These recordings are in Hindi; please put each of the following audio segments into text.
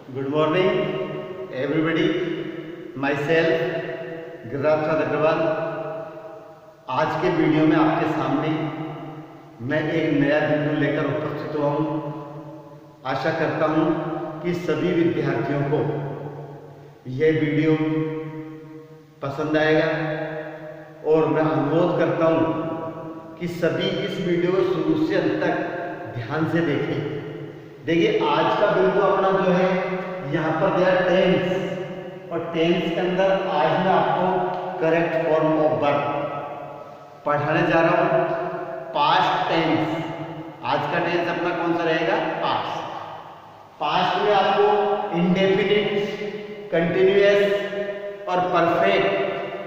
Good morning everybody, myself Giriraj Prasad Agrawal. आज के वीडियो में आपके सामने मैं एक नया बिंदु लेकर उपस्थित हुआ हूँ। आशा करता हूँ कि सभी विद्यार्थियों को यह वीडियो पसंद आएगा और मैं अनुरोध करता हूँ कि सभी इस वीडियो को शुरू से अंत तक ध्यान से देखें। देखिए, आज का बिंदु अपना जो है यहाँ पर दिया टेंस, और टेंस के अंदर आज मैं आपको करेक्ट फॉर्म ऑफ वर्ब पढ़ाने जा रहा हूँ। पास्ट टेंस, आज का टेंस अपना कौन सा रहेगा? पास्ट। पास्ट में आपको इंडेफिनिट, कंटिन्यूअस और परफेक्ट,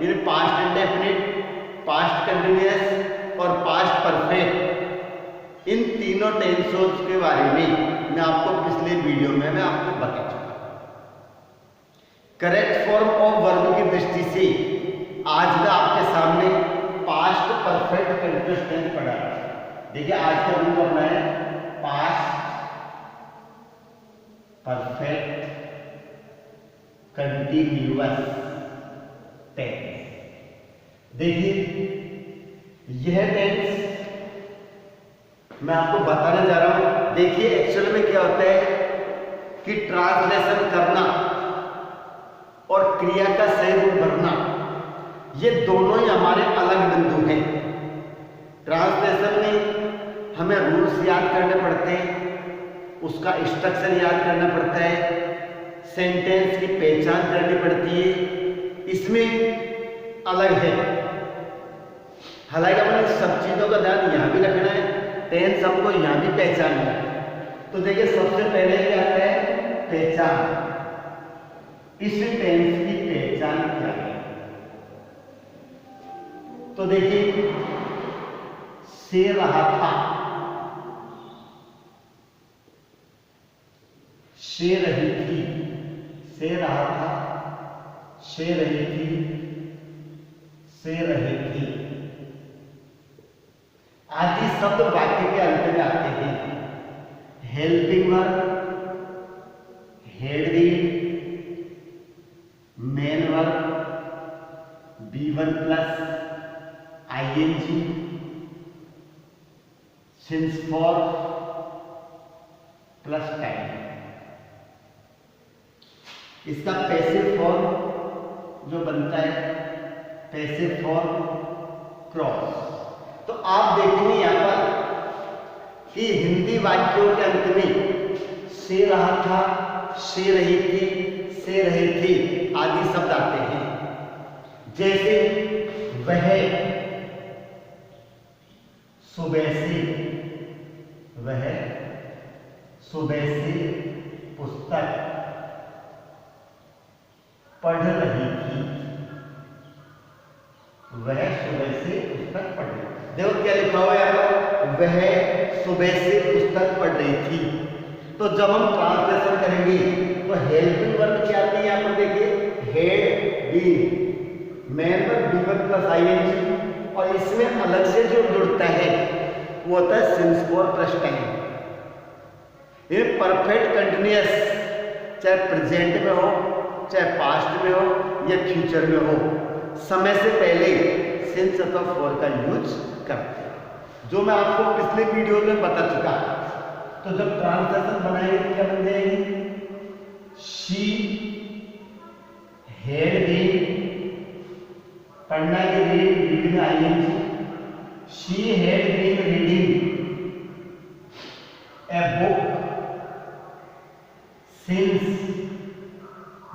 ये पास्ट इंडेफिनिट, पास्ट कंटिन्यूअस और पास्ट परफेक्ट, इन तीनों टेंसों के बारे में मैं आपको पिछले वीडियो में मैं आपको बता चुका। करेक्ट फॉर्म ऑफ वर्ब की दृष्टि से आज मैं आपके सामने पास्ट परफेक्ट कंटिन्यूअस टेंस पढ़ा। देखिए, आज का बिंदु अपना है पास्ट परफेक्ट कंटिन्यूअस टेंस। देखिए, यह टेंस मैं आपको बताने जा रहा हूं। देखिए, एक्चुअल में क्या होता है कि ट्रांसलेशन करना और क्रिया का सही रूप भरना, ये दोनों ही हमारे अलग बिंदु हैं। ट्रांसलेशन में हमें रूल्स याद करने पड़ते हैं, उसका स्ट्रक्चर याद करना पड़ता है, सेंटेंस की पहचान करनी पड़ती है, इसमें अलग है। हालांकि हमें सब चीजों का ध्यान यहां भी रखना है, टेंस हमको यहां भी पहचानना है। तो देखिए, सबसे पहले क्या आता है? पहचान। इस टेंस की पहचान क्या है? तो देखिए, से रहा था, से रही थी, से रहा था, से रही थी, से रही थी आदि शब्द वाक्य के अंत में आते हैं। Helping verb, had been, main verb, B1 plus ING, since for plus time. इसका पैसिव फॉर्म जो बनता है, पैसिव फॉर्म क्रॉस। तो आप देखेंगे यहां पर कि हिंदी वाक्यों के अंत में से रहा था, से रही थी, से रहे थे आदि शब्द आते हैं। जैसे वह सुबह से, वह सुबह से पुस्तक पढ़ रही थी, वह सुबह से पुस्तक पढ़ रही थी। देखो क्या लिखा हुआ है, वह सुबह से पुस्तक पढ़ रही थी। तो जब हम ट्रांसलेशन करेंगे तो हेल्पिंग वर्ब क्या आती है? यहाँ पर देखिए, had been, main verb B1 plus ING, और इसमें अलग से जो जुड़ता है वो होता है सिंस फॉर प्लस टाइम। ये परफेक्ट कंटिन्यूअस, चाहे प्रेजेंट में हो, चाहे पास्ट में हो या फ्यूचर में हो, समय से पहले सिंस अथवा फॉर का यूज करते हैं, जो मैं आपको पिछले वीडियो में बता चुका। तो जब ट्रांसलेशन बनाएंगे तो क्या बन जाएगी? शी हैड बीन, पढ़ना के लिए रीड में ING, she had been reading a book since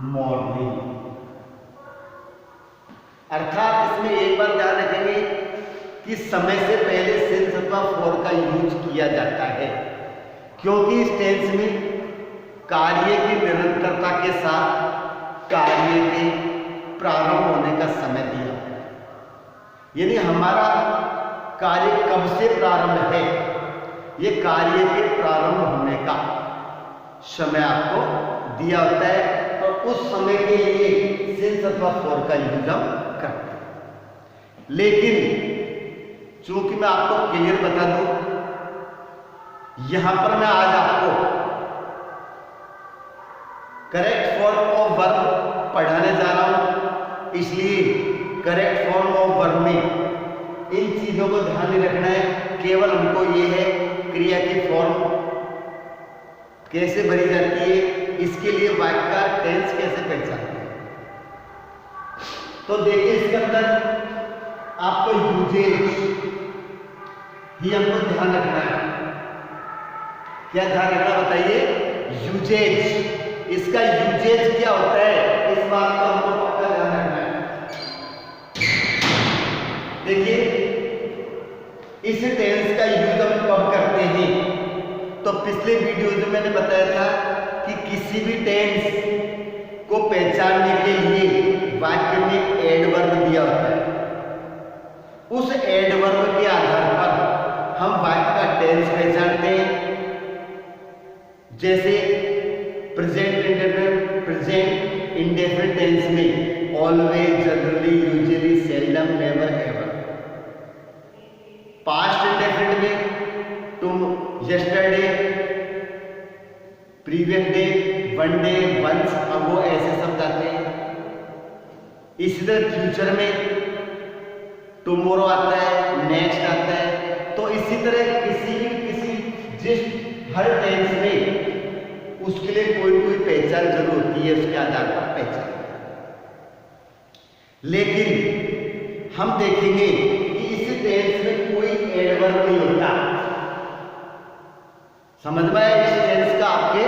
morning. अर्थात इसमें एक बार ध्यान रखेंगे कि समय से पहले सिंस अथवा फॉर का यूज किया जाता है, क्योंकि इस टेंस में कार्य की निरंतरता के साथ कार्य के प्रारंभ होने का समय दिया, यानी हमारा कार्य कब से प्रारंभ है, ये कार्य के प्रारंभ होने का समय आपको दिया होता है। तो उस समय के लिए सिंस अथवा फॉर का यूज हम करते हैं। लेकिन चूंकि मैं आपको क्लियर बता दूं यहां पर मैं आज आपको करेक्ट फॉर्म ऑफ वर्ब पढ़ाने जा रहा हूं, इसलिए करेक्ट फॉर्म ऑफ वर्ब में इन चीजों को ध्यान में रखना है। केवल हमको ये है क्रिया की फॉर्म कैसे भरी जाती है, इसके लिए वाक्य का टेंस कैसे पहचानते हैं। तो देखिए इसके अंदर आपको यूजेज ही हमको ध्यान रखना है। क्या ध्यान रखना बताइए? यूजेज, इसका यूजेज क्या होता है, इस बात का हमको पक्का ध्यान रखना है। देखिए इस टेंस का यूज हम कब करते हैं, तो पिछले वीडियो में मैंने बताया था कि किसी भी टेंस को पहचानने के लिए वाक्य में एडवर्ब दिया होता है। उस एडवर्ब के आधार पर हम वाक्य का टेंस पहचानते हैं। जैसे present indefinite, present indefinite tense में always, generally, usually, seldom, never, ever. Past indefinite में तुम, yesterday, previous day, one day, once, ago, ऐसे शब्द आते हैं। इसी तरह फ्यूचर में टुमारो आता है, नेक्स्ट आता है। तो इसी तरह जिस हर टेंस में उसके लिए कोई पहचान जरूर होती है, उसके आधार पर पहचान। लेकिन हम देखेंगे कि इस टेंस में कोई एडवर्ब नहीं होता। समझ में आया? इस टेंस का आपके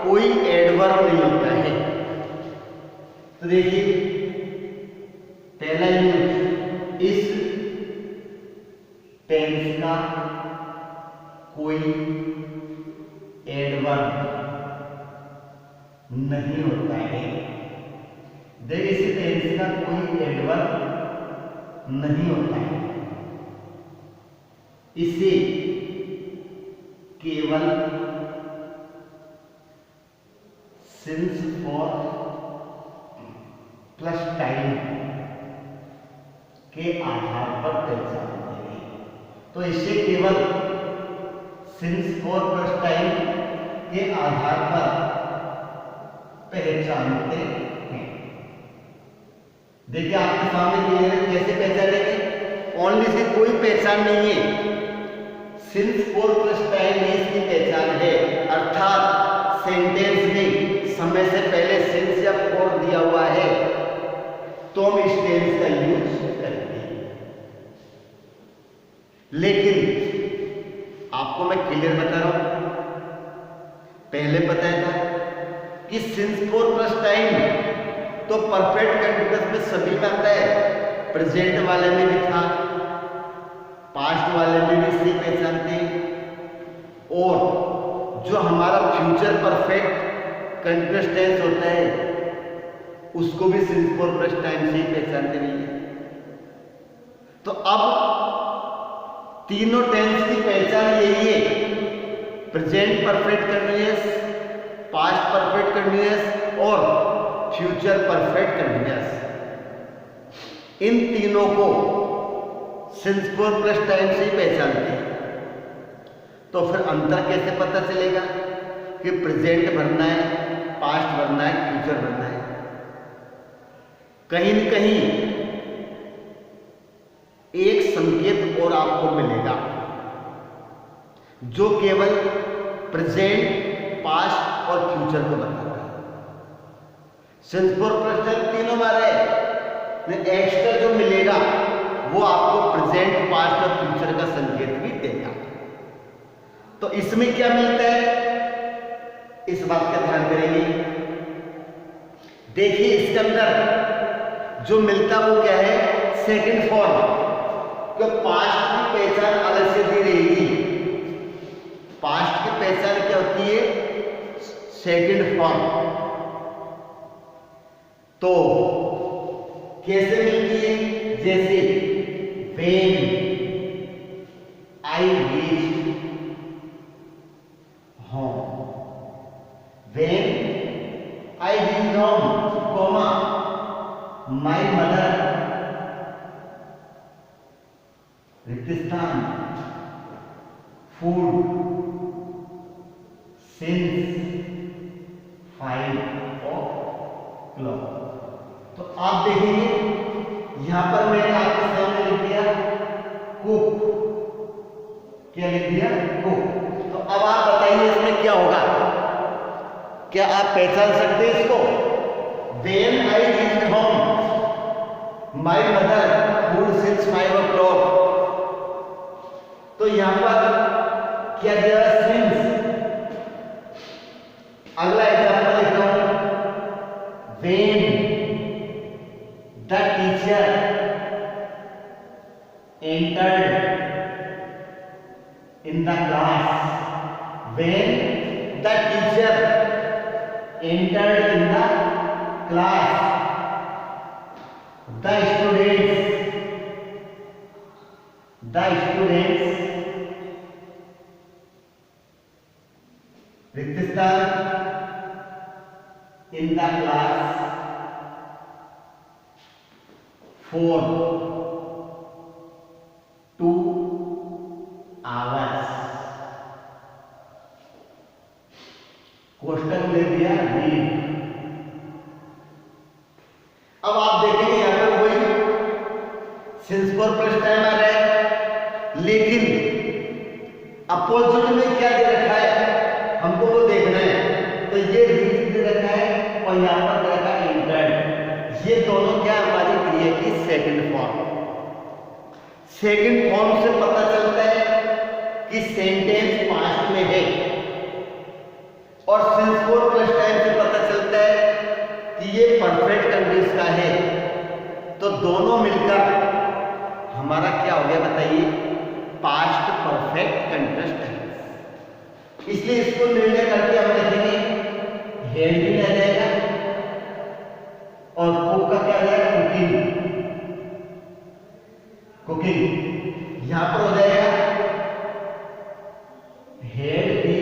कोई एडवर्ब नहीं होता है। तो देखिए पहला यूज, इस टेंस का कोई एडवर्ब नहीं होता है। देखिए इस टेंस का कोई एडवर्ब नहीं होता है। इसे केवल सिंस फॉर प्लस टाइम के आधार पर पहचानते हैं। तो इसे केवल सिंस फॉर प्लस टाइम के आधार पर पहचानते हैं। देखिए आपके सामने क्लियर है, कैसे पहचानेंगे? ओनली से कोई पहचान नहीं है, सिंस फॉर प्लस टाइम में इसकी पहचान है। अर्थात सेंटेंस में समय से पहले सिंस या फॉर दिया हुआ है तो हम इस टेंस का यूज करते हैं। लेकिन आपको मैं क्लियर बता रहा हूं, पहले बताया था कि सिंस फॉर प्लस टाइम तो परफेक्ट कंटीन्यूअस में सभी में आता है, प्रेजेंट वाले में भी था, पास्ट वाले में भी इसी पहचानते हैं। और जो हमारा फ्यूचर परफेक्ट कंटीन्यूअस टेंस होता है उसको भी सिंस फॉर प्लस टाइम से ही पहचानते नहीं है। तो अब तीनों टेंस की पहचान यही है, present perfect continuous, past perfect continuous और फ्यूचर परफेक्ट कंटीन्यूअस। इन तीनों को सिंस फॉर प्लस टाइम से ही पहचानते हैं। तो फिर अंतर कैसे पता चलेगा कि प्रेजेंट भरना है, पास्ट भरना है, फ्यूचर भरना है? कहीं न कहीं एक संकेत और आपको मिलेगा जो केवल प्रेजेंट, पास्ट और फ्यूचर को बताता है। सिंस फॉर प्लस टाइम तीनों बार है, एक्स्ट्रा जो मिलेगा वो आपको प्रेजेंट, पास्ट और फ्यूचर का संकेत भी देगा। तो इसमें क्या मिलता है, इस बात का ध्यान करेंगे। देखिए इसके अंदर जो मिलता वो क्या है, सेकंड फॉर्म। तो पास्ट की पहचान अलग से दी रहेगी। पास्ट की पहचान क्या होती है, सेकंड फॉर्म। तो कैसे मिलती है, जैसे when I reached home, when I reached home, comma, my mother, रिक्त स्थान, food, क्या लिख दिया? को। तो अब आप बताइए इसमें क्या होगा? क्या आप पहचान सकते हैं इसको? When I reached home, my mother food since 5 o'clock. तो यहां पर क्या दिया? since। अगला एग्जाम्पल लिख रहा हूं, when the teacher entered in the class. When the teacher entered in the class, the students रिक्त स्थान in the class for 2 hours. Question ले दिया रीड। अब आप देखेंगे यहां पर वही सिंस फॉर प्लस टाइम आ रहा है, लेकिन अपोजिट में क्या दे रखा है हमको वो देखना है। तो ये रीड दे रखा है और यहां पर दे रखा है एंटर्ड। ये दोनों क्या हमारी क्रिया की सेकंड फॉर्म। सेकंड फॉर्म से पता चलता है कि सेंटेंस पास्ट में है, और सिंस फॉर प्लस टाइम से पता चलता है कि ये परफेक्ट कंडीशन का है। तो दोनों मिलकर हमारा क्या हो गया बताइए? Past perfect continuous tense. इसलिए इसको निर्णय करके हम लिखेंगे हैड भी रह जाएगा और कुक का क्या हो जाएगा? कुकिंग। कुकिंग यहां पर हो जाएगा हैड भी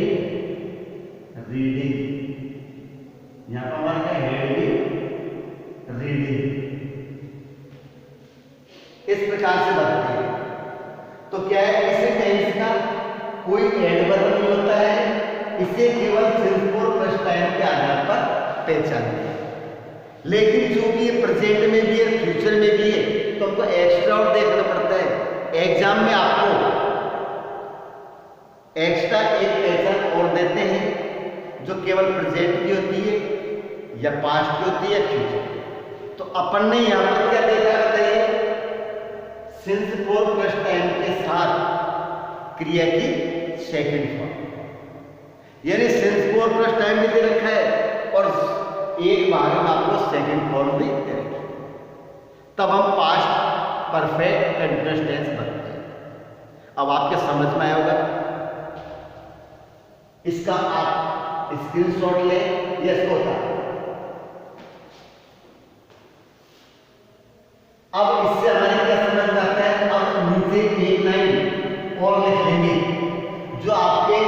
रीडिंग। यहां पर हमारा क्या? हैड भी रीडिंग। इस प्रकार से बनती है। तो क्या है? इसे टेंस का कोई एडवर्ब नहीं होता है, इसे केवल सिंस फॉर प्लस टाइम के आधार पर पहचानते हैं। लेकिन चूंकि ये प्रेजेंट में भी है, फ्यूचर में भी है, तो हमको एक्स्ट्रा और देखना पड़ता है। एग्जाम में आपको एक्स्ट्रा एक पहचान और देते हैं जो केवल प्रेजेंट की होती है या पास्ट की होती है, फ्यूचर। तो अपन ने यहां पर क्या देखा बताइए? सिंस फॉर प्लस टाइम के साथ क्रिया की सेकंड फॉर्म, यानी सिंस फॉर प्लस टाइम भी दे रखा है और एक बार में आपको सेकंड फॉर्म भी दे रखी है। तब हम पास्ट परफेक्ट कंटीन्यूअस टेंस बनते हैं। अब आपके समझ में आया होगा। इसका आप स्क्रीनशॉट लें या इसको उतारें। अब इससे हमारे क्या समझ में आता है? अब नीचे एक लाइन और लिख लेंगे जो आपके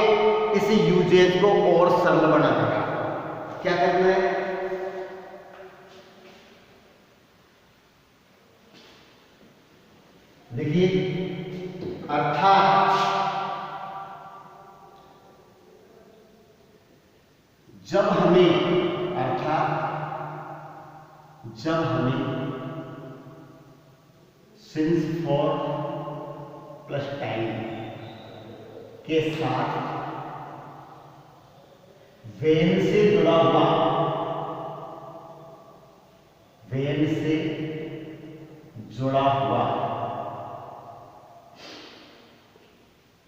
इस यूजेज को और सरल बना देगा। क्या करना है? देखिए, अर्थात जब हमें सिंस फॉर प्लस टाइम के साथ वेन से जुड़ा हुआ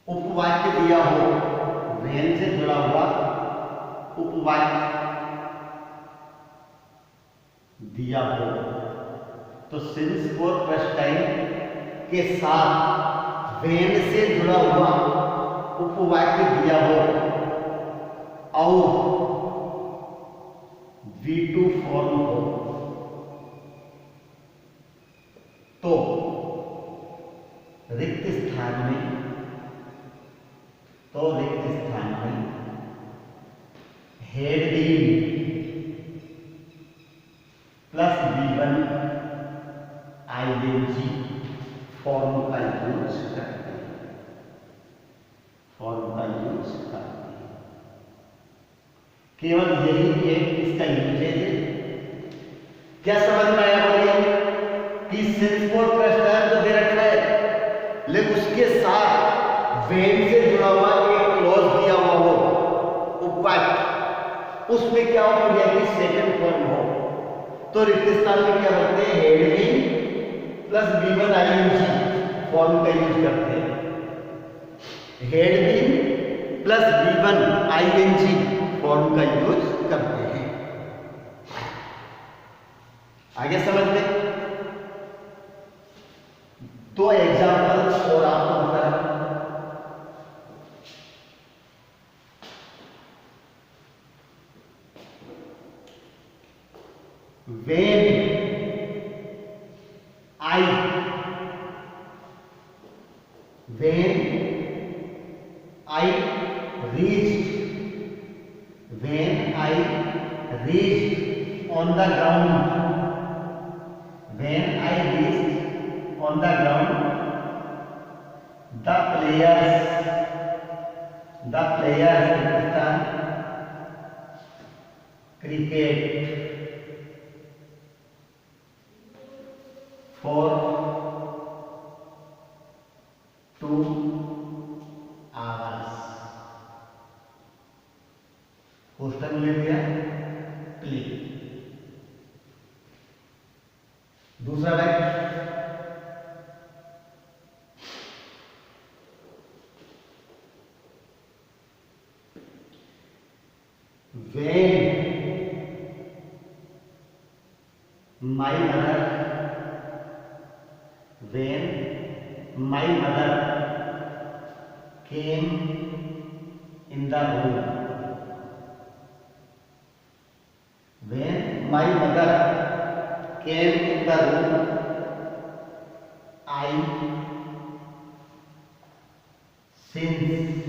उपवाक्य दिया हो, वेन से जुड़ा हुआ उपवाक्य दिया हो, तो सिंस फॉर प्लस टाइम के साथ वेन से जुड़ा हुआ उपवाक्य दिया हो और V2 फॉर्म हो तो रिक्त स्थान में had been plus V1 ING form का यूज करते हैं। केवल यही एक इसका यूजेज है। क्या समझ में आया? बोलिए कि सिंस फॉर प्लस टाइम तो दे रखा है, लेकिन उसके साथ वेन से जुड़ा हुआ एक क्लॉज दिया हुआ हो उपवाक्य, उसमें क्या हो क्रिया की सेकंड फॉर्म हो, तो रिक्त स्थान में क्या करते हैं, had been plus B1 ING form का यूज करते हैं। Had been plus B1 ING form का यूज करते हैं। आगे समझ में दो एग्जाम्पल और आपको बता रहा हूं। When I reached on the ground, when I reached on the ground, the players cricket for 2 hours। Question ले लिया प्ले। दूसरा वाक्य, when my mother came in the room, when my mother came in the room, I since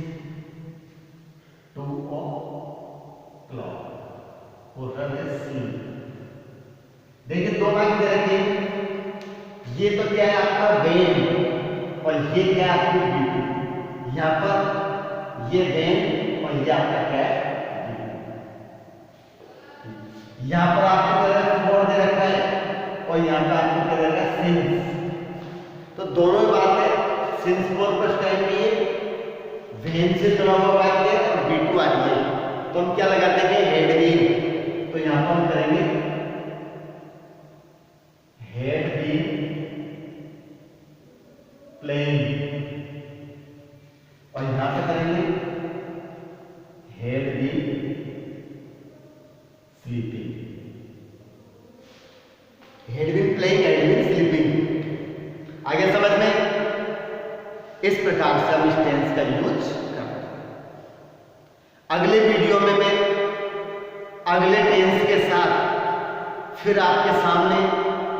2 o'clock। देखिए दो वाक्य दे रखे, ये तो क्या है आपका वेन और ये क्या है आपकी बीटू। यहाँ पर ये वेन और ये आपका क्या है बीटू। यहाँ पर आपको क्या दे रखा है और यहाँ पर आपको क्या दे रखा है सिंस। तो दोनों ही बातें सिंस फोर पर टाइम नहीं है, वेन से जुड़ा हुआ वाक्य और बीटू आ रही है, तो हम क्या लगा देंगे, हेड बीन। तो यहाँ पर हम करेंगे हेड बीन प्लेइंग और यहां पे करेंगे had been sleeping. Had been playing, had been sleeping. आगे समझ में इस प्रकार से हम इस टेंस का यूज करते हैं। अगले वीडियो में मैं अगले टेंस के साथ फिर आपके सामने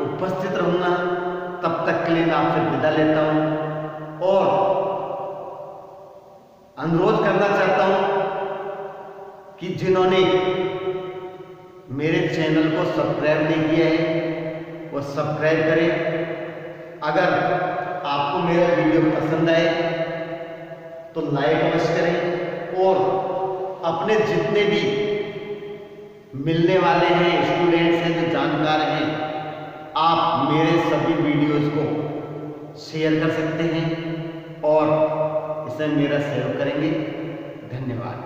उपस्थित रहूंगा। तब तक के लिए मैं आपसे विदा लेता हूं और अनुरोध करना चाहता हूं कि जिन्होंने मेरे चैनल को सब्सक्राइब नहीं किया है वो सब्सक्राइब करें। अगर आपको मेरा वीडियो पसंद आए तो लाइक अवश्य करें और अपने जितने भी मिलने वाले हैं स्टूडेंट्स हैं, जो जानकार हैं, आप मेरे सभी वीडियोस को शेयर कर सकते हैं और इसे मेरा सहयोग करेंगे। धन्यवाद।